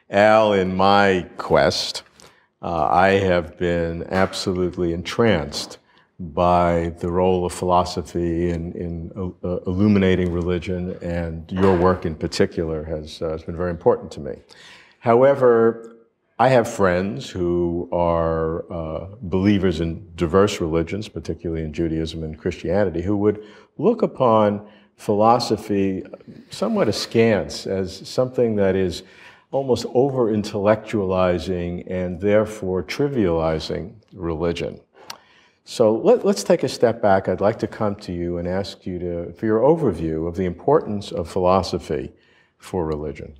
Al, in my quest, I have been absolutely entranced by the role of philosophy in illuminating religion, and your work in particular has been very important to me. However, I have friends who are believers in diverse religions, particularly in Judaism and Christianity, who would look upon philosophy somewhat askance as something that is almost over-intellectualizing and therefore trivializing religion. So let's take a step back. I'd like to come to you and ask you for your overview of the importance of philosophy for religion.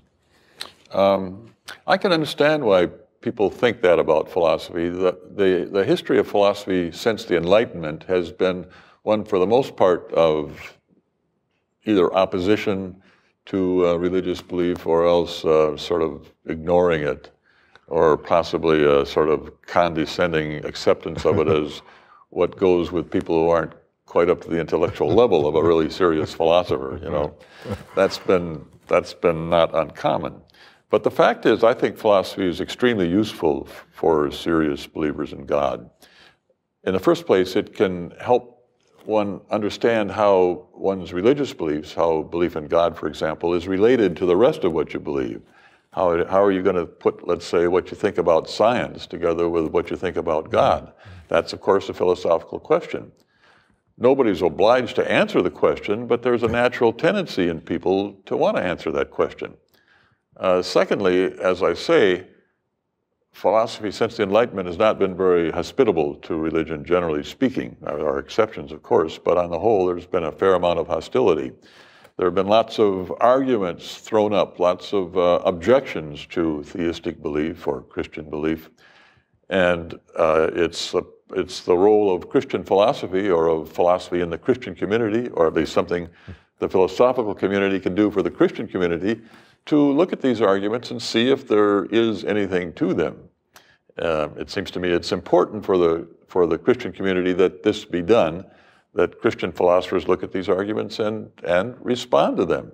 I can understand why people think that about philosophy. The history of philosophy since the Enlightenment has been one, for the most part, of either opposition to religious belief or else sort of ignoring it, or possibly a sort of condescending acceptance of it as what goes with people who aren't quite up to the intellectual level of a really serious philosopher. You know, that's been not uncommon. But the fact is, I think philosophy is extremely useful for serious believers in God. In the first place, it can help one understand how one's religious beliefs, how belief in God, for example, is related to the rest of what you believe. How are you going to put, let's say, what you think about science together with what you think about God? That's, of course, a philosophical question. Nobody's obliged to answer the question, but there's a natural tendency in people to want to answer that question. Secondly, as I say, philosophy since the Enlightenment has not been very hospitable to religion, generally speaking. There are exceptions, of course, but on the whole, there's been a fair amount of hostility. There have been lots of arguments thrown up, lots of objections to theistic belief or Christian belief. And it's the role of Christian philosophy, or of philosophy in the Christian community, or at least something the philosophical community can do for the Christian community, to look at these arguments and see if there is anything to them. It seems to me it's important for the Christian community that this be done, that Christian philosophers look at these arguments and respond to them.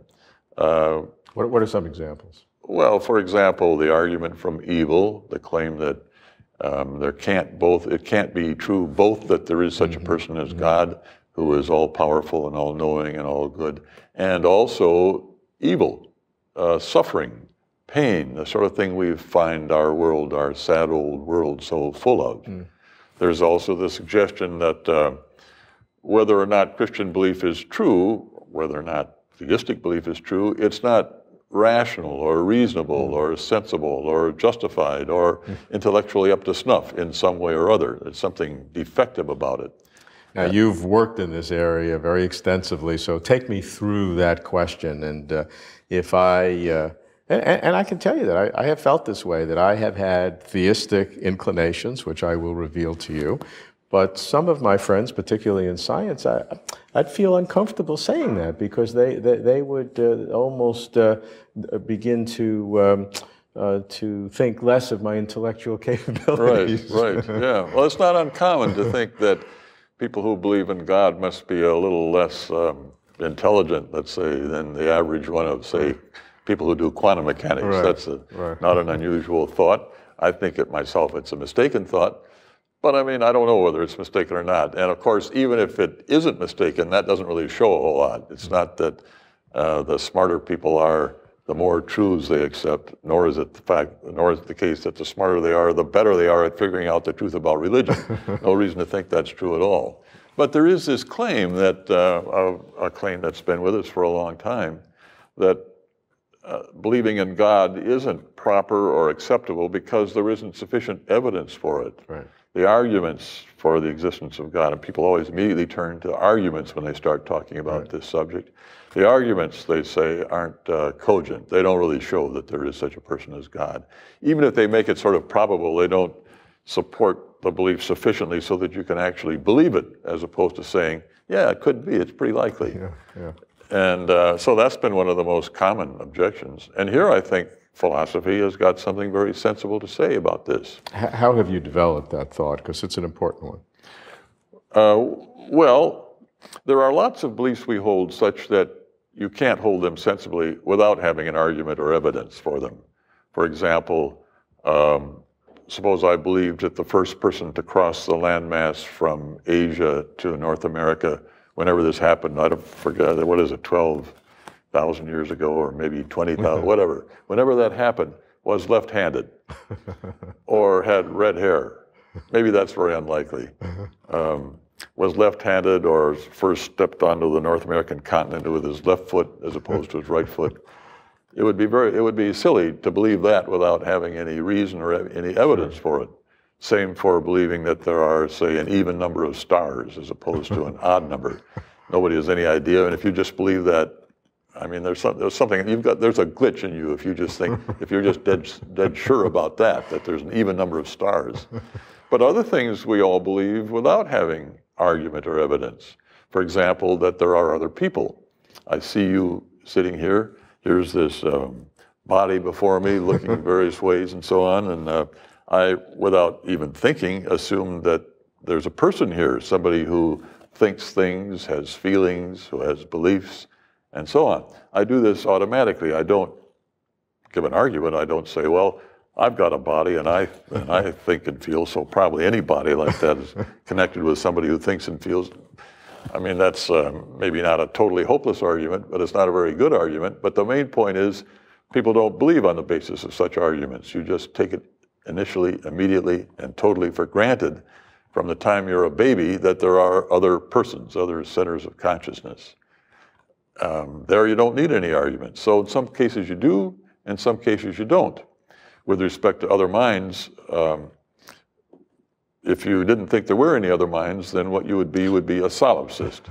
What are some examples? Well, for example, the argument from evil, the claim that it can't be true both that there is such a person as God, who is all-powerful and all-knowing and all-good, and also evil. Suffering, pain, the sort of thing we find our sad old world so full of. There's also the suggestion that whether or not Christian belief is true, whether or not theistic belief is true, it's not rational or reasonable or sensible or justified or intellectually up to snuff in some way or other. There's something defective about it. Now, you've worked in this area very extensively, so take me through that question. And if and I can tell you that I have felt this way, that I have had theistic inclinations, which I will reveal to you. But some of my friends, particularly in science, I'd feel uncomfortable saying that, because they would almost begin to think less of my intellectual capabilities. Right, yeah. Well, it's not uncommon to think that people who believe in God must be a little less intelligent, let's say, than the average one of, say, people who do quantum mechanics. Right. That's not an unusual thought. I think it myself, it's a mistaken thought. But I mean, I don't know whether it's mistaken or not. And of course, even if it isn't mistaken, that doesn't really show a whole lot. It's not that the smarter people are, the more truths they accept, nor is it the case that the smarter they are, the better they are at figuring out the truth about religion. No reason to think that's true at all. But there is this claim that, a claim that's been with us for a long time, that believing in God isn't proper or acceptable because there isn't sufficient evidence for it. Right. The arguments for the existence of God, and people always immediately turn to arguments when they start talking about this subject. The arguments, they say, aren't cogent. They don't really show that there is such a person as God. Even if they make it sort of probable, they don't support the belief sufficiently so that you can actually believe it, as opposed to saying, yeah, it could be, it's pretty likely. Yeah. And so that's been one of the most common objections. And here I think philosophy has got something very sensible to say about this. How have you developed that thought? Because it's an important one. Well, there are lots of beliefs we hold such that you can't hold them sensibly without having an argument or evidence for them. For example, suppose I believed that the first person to cross the landmass from Asia to North America, whenever this happened, I don't forget, what is it, 12,000 years ago, or maybe 20,000, whatever. Whenever that happened, was left-handed or had red hair. Maybe that's very unlikely. Was left-handed or first stepped onto the North American continent with his left foot as opposed to his right foot. It would be silly to believe that without having any reason or any evidence for it. Same for believing that there are, say, an even number of stars as opposed to an odd number. Nobody has any idea, and if you just believe that, I mean, there's something there's a glitch in you if you just think, if you're just dead sure about that there's an even number of stars. But other things we all believe without having argument or evidence. For example, that there are other people. I see you sitting here. Here's this body before me looking various ways and so on, and I, without even thinking, assume that there's a person here, somebody who thinks things, has feelings, who has beliefs, and so on. I do this automatically. I don't give an argument. I don't say, well, I've got a body and I think and feel, so probably any body like that is connected with somebody who thinks and feels. I mean, that's maybe not a totally hopeless argument, but it's not a very good argument. But the main point is people don't believe on the basis of such arguments. You just take it initially, immediately, and totally for granted from the time you're a baby that there are other persons, other centers of consciousness. There you don't need any argument. So in some cases you do, in some cases you don't. With respect to other minds, if you didn't think there were any other minds, then what you would be a solipsist.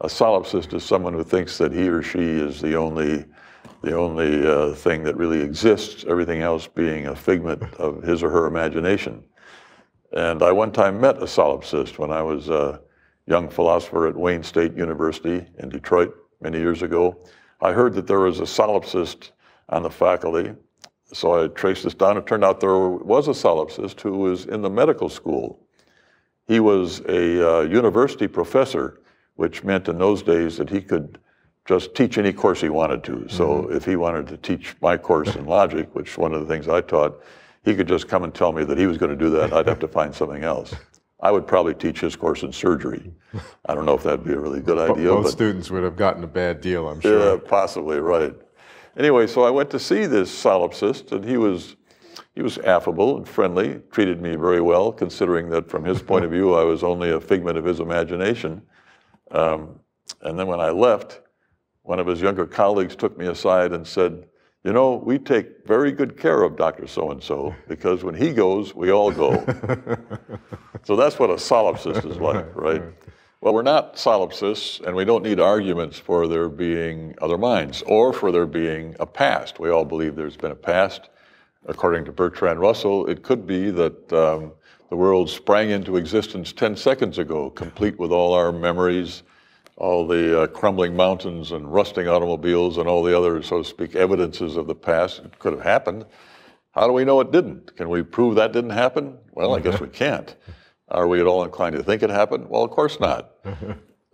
A solipsist is someone who thinks that he or she is the only thing that really exists, everything else being a figment of his or her imagination. And I one time met a solipsist when I was a young philosopher at Wayne State University in Detroit many years ago. I heard that there was a solipsist on the faculty, so I traced this down. It turned out there was a solipsist who was in the medical school. He was a university professor, which meant in those days that he could just teach any course he wanted to. So if he wanted to teach my course in logic, which one of the things I taught, he could just come and tell me that he was going to do that. I'd have to find something else. I would probably teach his course in surgery. I don't know if that'd be a really good idea. Most students would have gotten a bad deal, I'm sure. Yeah, possibly, right. Anyway, so I went to see this solipsist, and he was affable and friendly, treated me very well, considering that from his point of view, I was only a figment of his imagination. And then when I left, one of his younger colleagues took me aside and said, you know, we take very good care of Dr. So-and-so, because when he goes, we all go. So that's what a solipsist is like, right? Well, we're not solipsists, and we don't need arguments for there being other minds or for there being a past. We all believe there's been a past. According to Bertrand Russell, it could be that the world sprang into existence 10 seconds ago, complete with all our memories, all the crumbling mountains and rusting automobiles and all the other, so to speak, evidences of the past. It could have happened. How do we know it didn't? Can we prove that didn't happen? Well, I guess we can't. Are we at all inclined to think it happened? Well, of course not.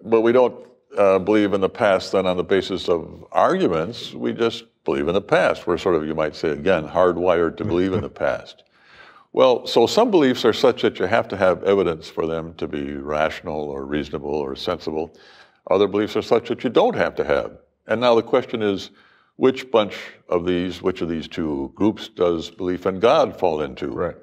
But we don't believe in the past then on the basis of arguments. We just believe in the past. We're sort of, you might say again, hardwired to believe in the past. Well, so some beliefs are such that you have to have evidence for them to be rational or reasonable or sensible. Other beliefs are such that you don't have to have. And now the question is, which of these two groups does belief in God fall into? Right.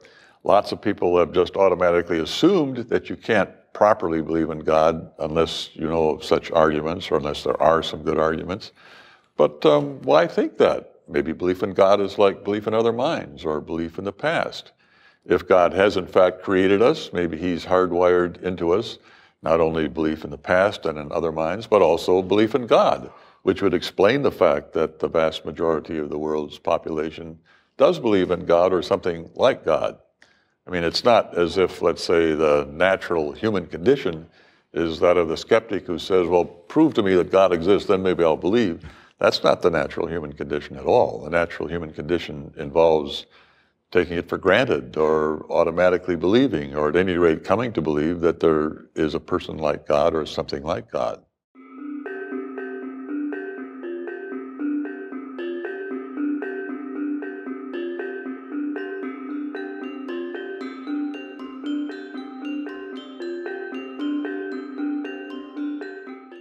Lots of people have just automatically assumed that you can't properly believe in God unless you know of such arguments or unless there are some good arguments. But why think that? Maybe belief in God is like belief in other minds or belief in the past. If God has in fact created us, maybe he's hardwired into us not only belief in the past and in other minds, but also belief in God, which would explain the fact that the vast majority of the world's population does believe in God or something like God. I mean, it's not as if, let's say, the natural human condition is that of the skeptic who says, well, prove to me that God exists, then maybe I'll believe. That's not the natural human condition at all. The natural human condition involves taking it for granted or automatically believing, or at any rate coming to believe that there is a person like God or something like God.